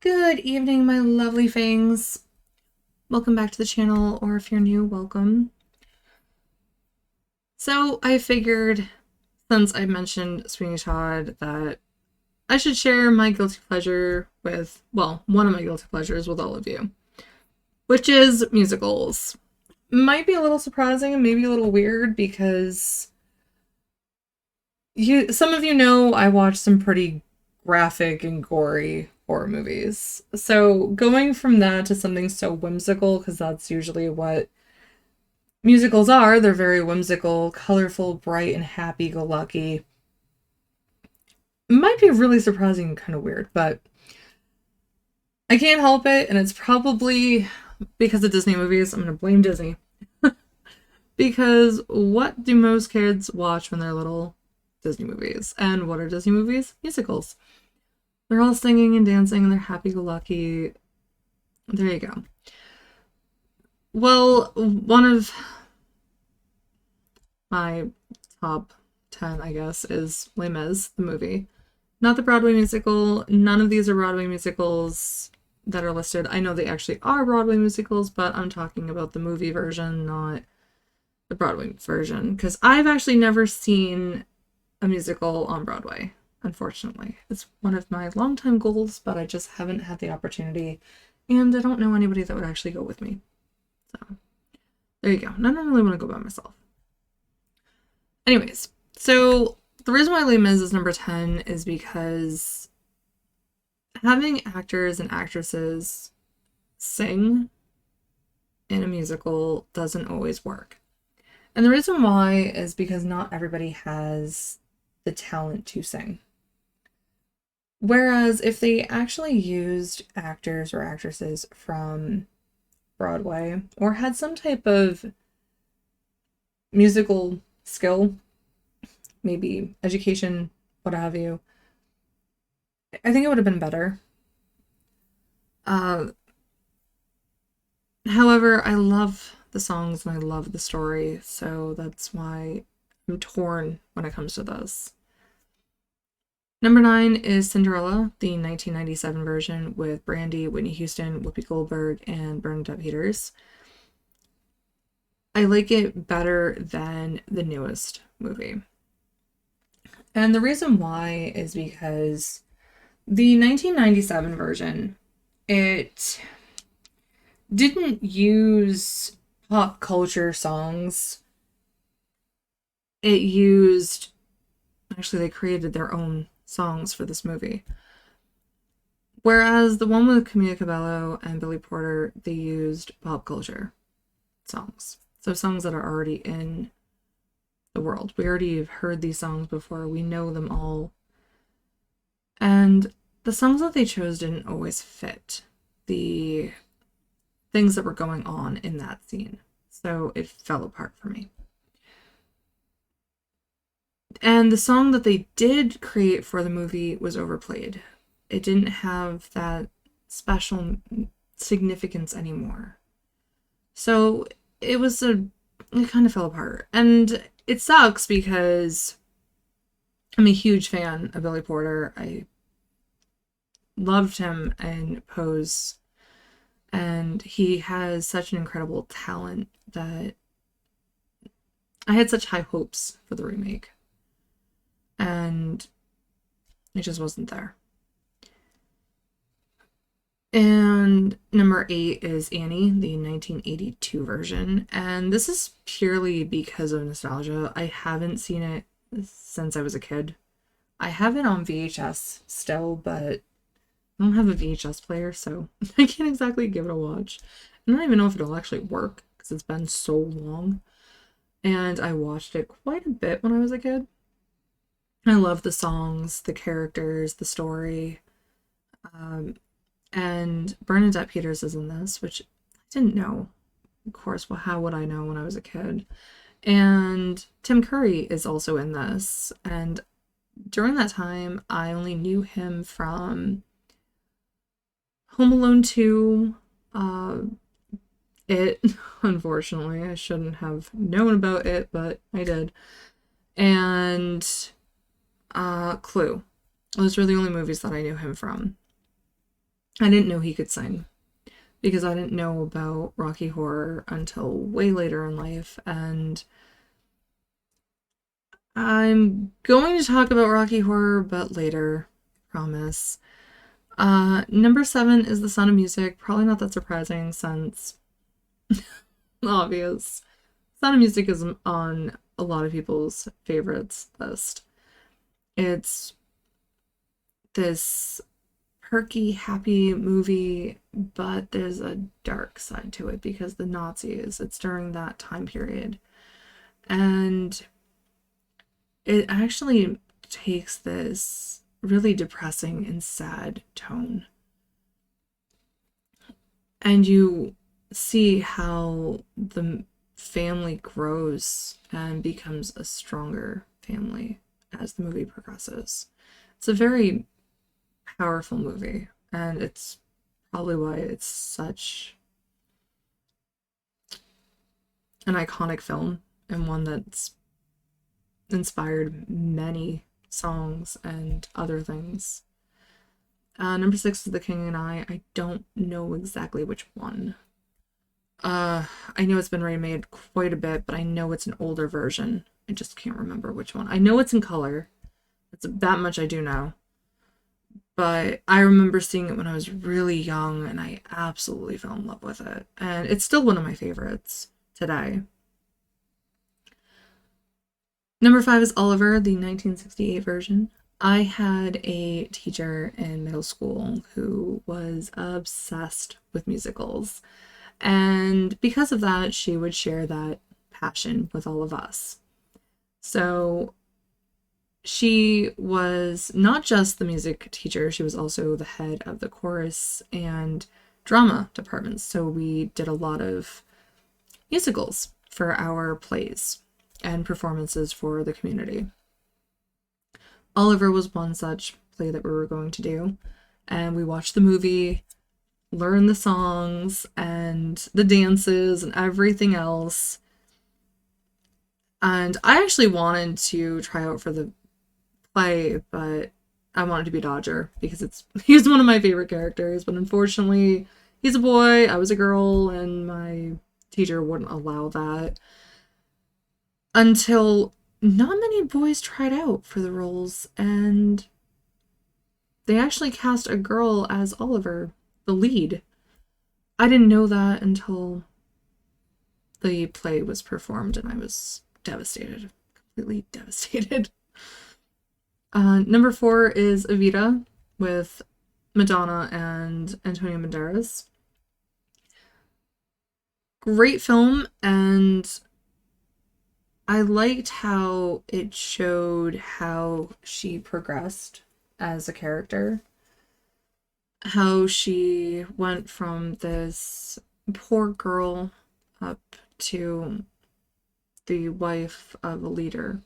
Good evening, my lovely fangs. Welcome back to the channel, or if you're new, welcome. So I figured, since I mentioned Sweeney Todd, that I should share my guilty pleasure with, well, one of my guilty pleasures with all of you, which is musicals. Might be a little surprising and maybe a little weird because some of you know I watch some pretty graphic and gory horror movies. So going from that to something so whimsical, because that's usually what musicals are, they're very whimsical, colorful, bright, and happy-go-lucky. Might be really surprising and kind of weird, but I can't help it, and it's probably because of Disney movies. I'm going to blame Disney. Because what do most kids watch when they're little? Disney movies. And what are Disney movies? Musicals. They're all singing and dancing and they're happy-go-lucky. There you go. Well, one of my top 10, I guess, is Les Mis, the movie. Not the Broadway musical. None of these are Broadway musicals that are listed. I know they actually are Broadway musicals, but I'm talking about the movie version, not the Broadway version. Because I've actually never seen a musical on Broadway, unfortunately. It's one of my longtime goals, but I just haven't had the opportunity, and I don't know anybody that would actually go with me. So, there you go. And I don't really want to go by myself. Anyways, so the reason why Les Mis is number 10 is because having actors and actresses sing in a musical doesn't always work. And the reason why is because not everybody has the talent to sing. Whereas if they actually used actors or actresses from Broadway or had some type of musical skill, maybe education, what have you, I think it would have been better. However, I love the songs and I love the story, so that's why I'm torn when it comes to this. Number 9 is Cinderella, the 1997 version with Brandy, Whitney Houston, Whoopi Goldberg, and Bernadette Peters. I like it better than the newest movie. And the reason why is because the 1997 version, it didn't use pop culture songs. It used, actually, they created their own songs for this movie. Whereas the one with Camila Cabello and Billy Porter, they used pop culture songs. So songs that are already in the world. We already have heard these songs before. We know them all. And the songs that they chose didn't always fit the things that were going on in that scene. So it fell apart for me. And the song that they did create for the movie was overplayed. It didn't have that special significance anymore. So it kind of fell apart. And it sucks because I'm a huge fan of Billy Porter. I loved him in Pose. And he has such an incredible talent that I had such high hopes for the remake. And it just wasn't there. And number 8 is Annie, the 1982 version. And this is purely because of nostalgia. I haven't seen it since I was a kid. I have it on VHS still, but I don't have a VHS player, so I can't exactly give it a watch. I don't even know if it'll actually work because it's been so long. And I watched it quite a bit when I was a kid. I love the songs, the characters, the story. And Bernadette Peters is in this, which I didn't know. Of course, well, how would I know when I was a kid? And Tim Curry is also in this. And during that time, I only knew him from Home Alone 2, It, unfortunately. I shouldn't have known about it, but I did. And Clue. Those were the only movies that I knew him from. I didn't know he could sing because I didn't know about Rocky Horror until way later in life. And I'm going to talk about Rocky Horror, but later, promise. Number 7 is The Sound of Music. Probably not that surprising since obvious. Sound of Music is on a lot of people's favorites list. It's this perky, happy movie, but there's a dark side to it because the Nazis, it's during that time period. And it actually takes this really depressing and sad tone. And you see how the family grows and becomes a stronger family as the movie progresses. It's a very powerful movie, and it's probably why it's such an iconic film and one that's inspired many songs and other things. Number 6 is The King and I. I don't know exactly which one. I know it's been remade quite a bit, but I know it's an older version. I just can't remember which one. I know it's in color. That much I do know. But I remember seeing it when I was really young, and I absolutely fell in love with it. And it's still one of my favorites today. Number 5 is Oliver, the 1968 version. I had a teacher in middle school who was obsessed with musicals. And because of that, she would share that passion with all of us. So she was not just the music teacher, she was also the head of the chorus and drama departments. So we did a lot of musicals for our plays and performances for the community. Oliver was one such play that we were going to do, and we watched the movie, learned the songs and the dances and everything else. And I actually wanted to try out for the play, but I wanted to be Dodger because he's one of my favorite characters, but unfortunately he's a boy, I was a girl, and my teacher wouldn't allow that until not many boys tried out for the roles, and they actually cast a girl as Oliver, the lead. I didn't know that until the play was performed, and I was devastated, completely devastated. Number 4 is Evita with Madonna and Antonio Banderas. Great film, and I liked how it showed how she progressed as a character. How she went from this poor girl up to the wife of a leader.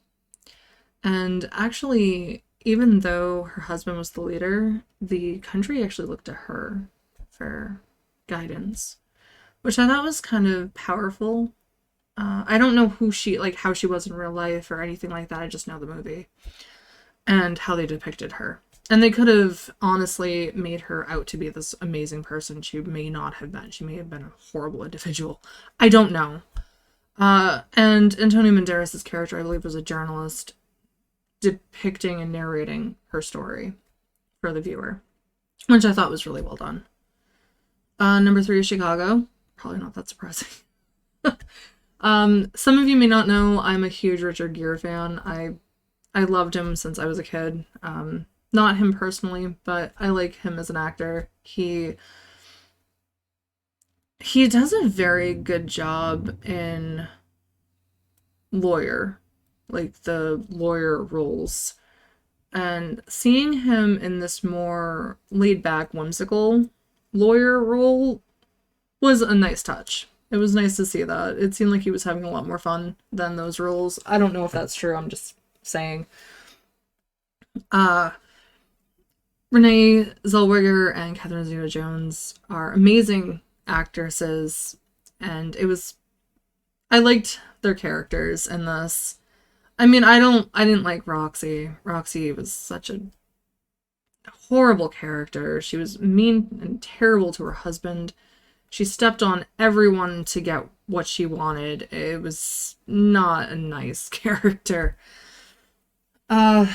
And actually, even though her husband was the leader, the country actually looked to her for guidance, which I thought was kind of powerful. I don't know how she was in real life or anything like that. I just know the movie and how they depicted her. And they could have honestly made her out to be this amazing person she may not have been. She may have been a horrible individual. I don't know. And Antonio Banderas' character, I believe, was a journalist depicting and narrating her story for the viewer, which I thought was really well done. Number 3 is Chicago. Probably not that surprising. Some of you may not know, I'm a huge Richard Gere fan. I loved him since I was a kid. Not him personally, but I like him as an actor. He does a very good job in lawyer, like the lawyer roles. And seeing him in this more laid back, whimsical lawyer role was a nice touch. It was nice to see that. It seemed like he was having a lot more fun than those roles. I don't know if that's true, I'm just saying. Renee Zellweger and Catherine Zeta-Jones are amazing actresses, and I liked their characters in this. I mean, I didn't like Roxy. Roxy was such a Horrible character. She was mean and terrible to her husband. She stepped on everyone to get what she wanted. It was not a nice character. Uh,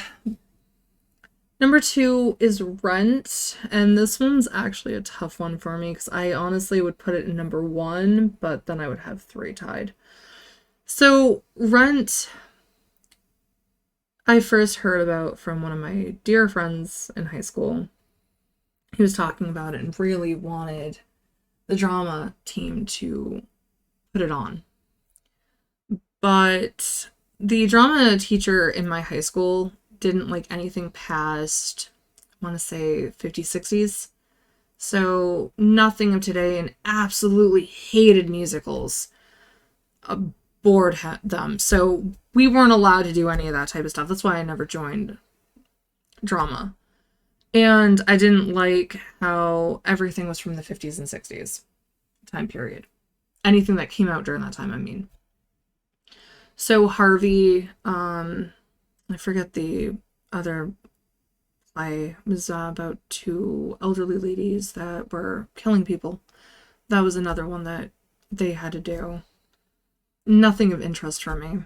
Number two is Rent, and this one's actually a tough one for me because I honestly would put it in number one, but then I would have three tied. So, Rent, I first heard about from one of my dear friends in high school. He was talking about it and really wanted the drama team to put it on. But the drama teacher in my high school didn't like anything past, I want to say 50s, 60s. So nothing of today, and absolutely hated musicals. Bored them. So we weren't allowed to do any of that type of stuff. That's why I never joined drama. And I didn't like how everything was from the 50s and 60s time period. Anything that came out during that time, I mean. So Harvey, I forget the other play. It was about two elderly ladies that were killing people. That was another one that they had to do. Nothing of interest for me.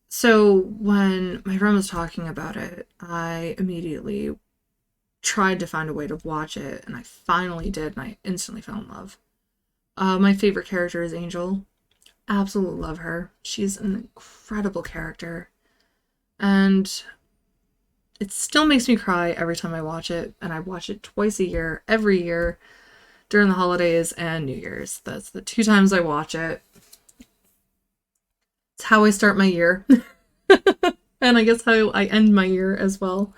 So when my friend was talking about it, I immediately tried to find a way to watch it, and I finally did, and I instantly fell in love. My favorite character is Angel. Absolutely love her. She's an incredible character. And it still makes me cry every time I watch it, and I watch it twice a year, every year, during the holidays and New Year's. That's the two times I watch it. It's how I start my year. And I guess how I end my year as well.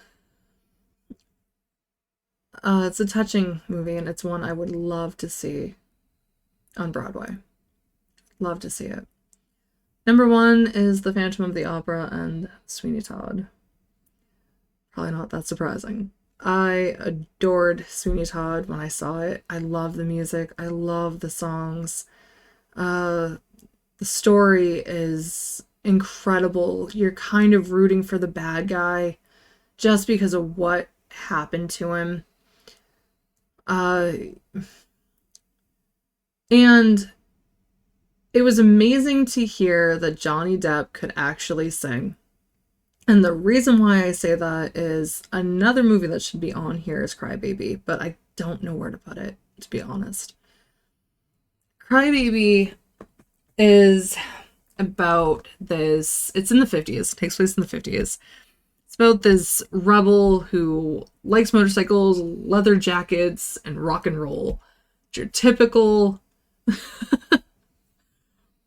It's a touching movie, and it's one I would love to see on Broadway. Love to see it. Number one is The Phantom of the Opera and Sweeney Todd. Probably not that surprising. I adored Sweeney Todd when I saw it. I love the music. I love the songs. The story is incredible. You're kind of rooting for the bad guy just because of what happened to him. And it was amazing to hear that Johnny Depp could actually sing. And the reason why I say that is another movie that should be on here is Crybaby, but I don't know where to put it, to be honest. Crybaby is about this, it's in the 50s, it takes place in the 50s. It's about this rebel who likes motorcycles, leather jackets, and rock and roll. Your typical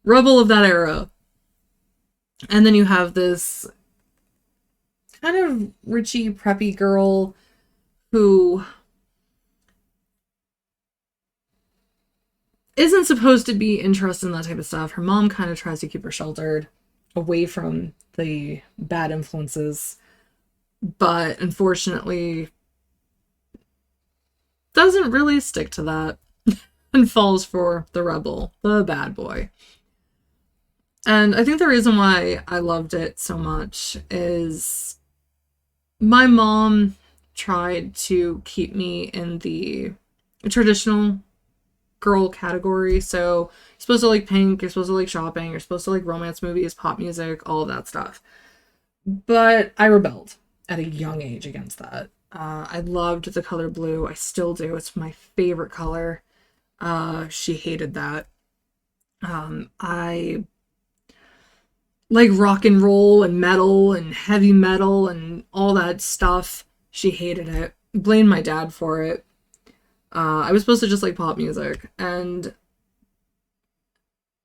rebel of that era. And then you have this kind of richy, preppy girl who isn't supposed to be interested in that type of stuff. Her mom kind of tries to keep her sheltered away from the bad influences, but unfortunately doesn't really stick to that and falls for the rebel, the bad boy. And I think the reason why I loved it so much is my mom tried to keep me in the traditional girl category. So you're supposed to like pink, you're supposed to like shopping, you're supposed to like romance movies, pop music, all of that stuff. But I rebelled at a young age against that. I loved the color blue. I still do. It's my favorite color. She hated that. I like rock and roll and metal and heavy metal and all that stuff. She hated it. Blamed my dad for it. I was supposed to just like pop music. And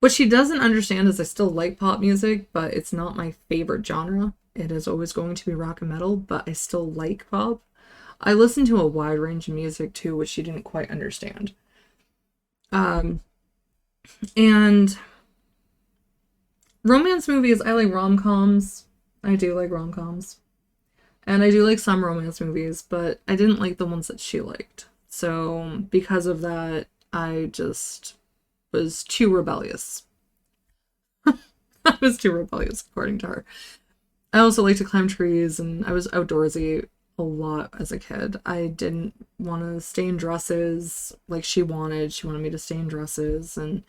what she doesn't understand is I still like pop music, but it's not my favorite genre. It is always going to be rock and metal, but I still like pop. I listen to a wide range of music too, which she didn't quite understand. And romance movies, I like rom-coms. I do like rom-coms. And I do like some romance movies, but I didn't like the ones that she liked. So because of that, I just was too rebellious. I was too rebellious, according to her. I also like to climb trees, and I was outdoorsy a lot as a kid. I didn't want to stay in dresses like she wanted. She wanted me to stay in dresses and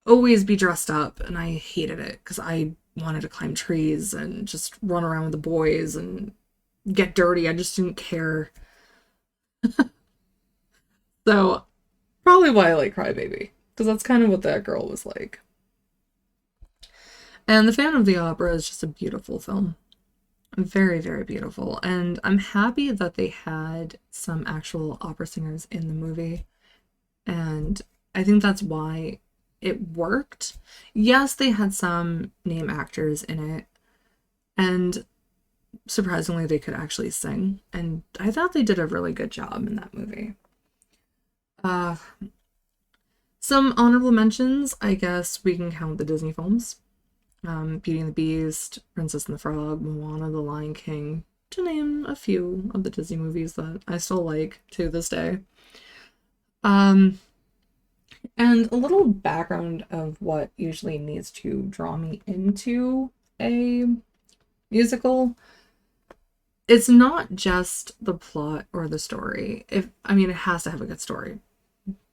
always be dressed up, and I hated it because I wanted to climb trees and just run around with the boys and get dirty. I just didn't care. So, probably why I like Crybaby, because that's kind of what that girl was like. And The Phantom of the Opera is just a beautiful film. Very, very beautiful. And I'm happy that they had some actual opera singers in the movie. And I think that's why it worked. Yes, they had some name actors in it. And surprisingly, they could actually sing. And I thought they did a really good job in that movie. Uh, some honorable mentions, I guess we can count the Disney films. Beauty and the Beast, Princess and the Frog, Moana, The Lion King, to name a few of the Disney movies that I still like to this day. Um, and a little background of what usually needs to draw me into a musical. It's not just the plot or the story. I mean, it has to have a good story.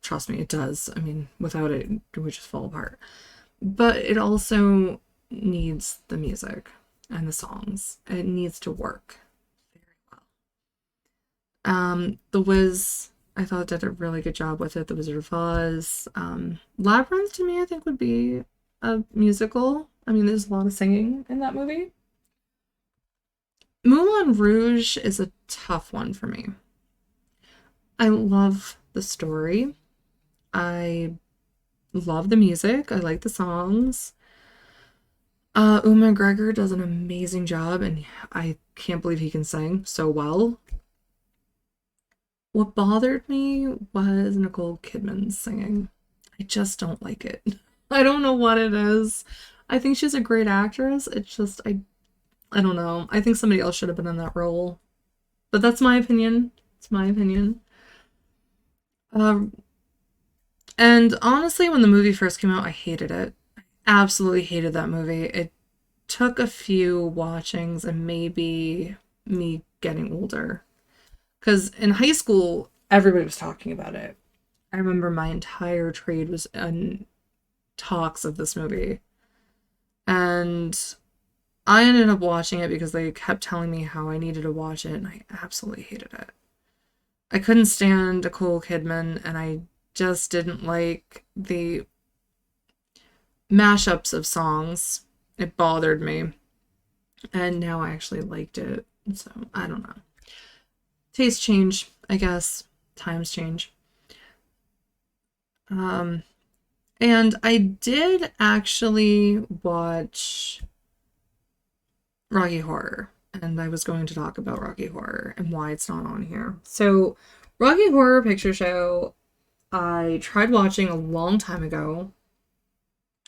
Trust me, it does. I mean, without it, it would just fall apart. But it also needs the music and the songs. It needs to work very well. The Wiz, I thought, did a really good job with it. The Wizard of Oz. Labyrinth, to me, I think would be a musical. I mean, there's a lot of singing in that movie. Moulin Rouge is a tough one for me. I love the story. I love the music. I like the songs. Ewan McGregor does an amazing job, and I can't believe he can sing so well. What bothered me was Nicole Kidman's singing. I just don't like it. I don't know what it is. I think she's a great actress. It's just I don't know. I think somebody else should have been in that role. But that's my opinion. It's my opinion. Um, and honestly, when the movie first came out, I hated it. Absolutely hated that movie. It took a few watchings and maybe me getting older. Because in high school, everybody was talking about it. I remember my entire trade was in talks of this movie. And I ended up watching it because they kept telling me how I needed to watch it, and I absolutely hated it. I couldn't stand Nicole Kidman, and I just didn't like the mashups of songs. It bothered me. And now I actually liked it. So, I don't know. Taste change, I guess. Times change. And I did actually watch Rocky Horror, and I was going to talk about Rocky Horror and why it's not on here. So, Rocky Horror Picture Show, I tried watching a long time ago,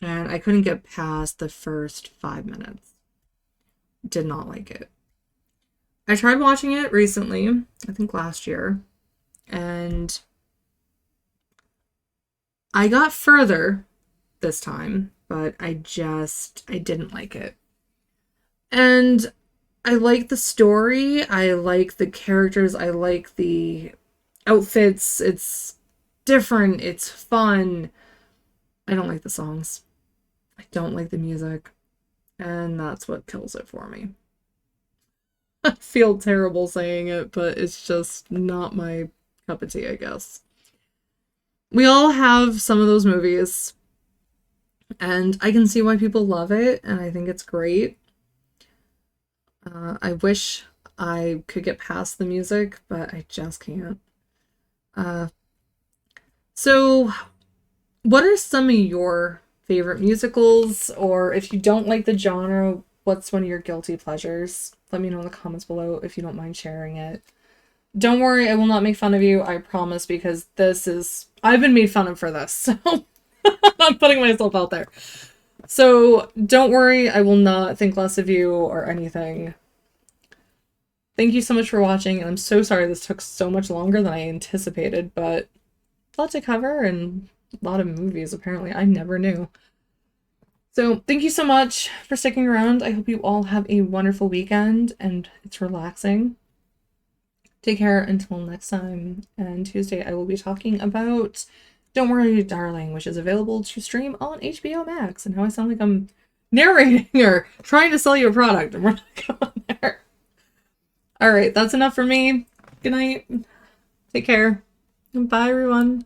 and I couldn't get past the first 5 minutes. Did not like it. I tried watching it recently, I think last year, and I got further this time, but I didn't like it. And I like the story, I like the characters, I like the outfits. It's different, it's fun. I don't like the songs. I don't like the music. And that's what kills it for me. I feel terrible saying it, but it's just not my cup of tea, I guess. We all have some of those movies, and I can see why people love it, and I think it's great. I wish I could get past the music, but I just can't. Uh, so, what are some of your favorite musicals? Or if you don't like the genre, what's one of your guilty pleasures? Let me know in the comments below if you don't mind sharing it. Don't worry, I will not make fun of you, I promise, because I've been made fun of for this, so I'm putting myself out there. So don't worry, I will not think less of you or anything. Thank you so much for watching, and I'm so sorry this took so much longer than I anticipated, but a lot to cover and a lot of movies, apparently. I never knew. So thank you so much for sticking around. I hope you all have a wonderful weekend and it's relaxing. Take care until next time. And Tuesday I will be talking about Don't Worry, Darling, which is available to stream on HBO Max. And how I sound like I'm narrating or trying to sell you a product. And we're not going there. All right, that's enough for me. Good night. Take care. Bye, everyone.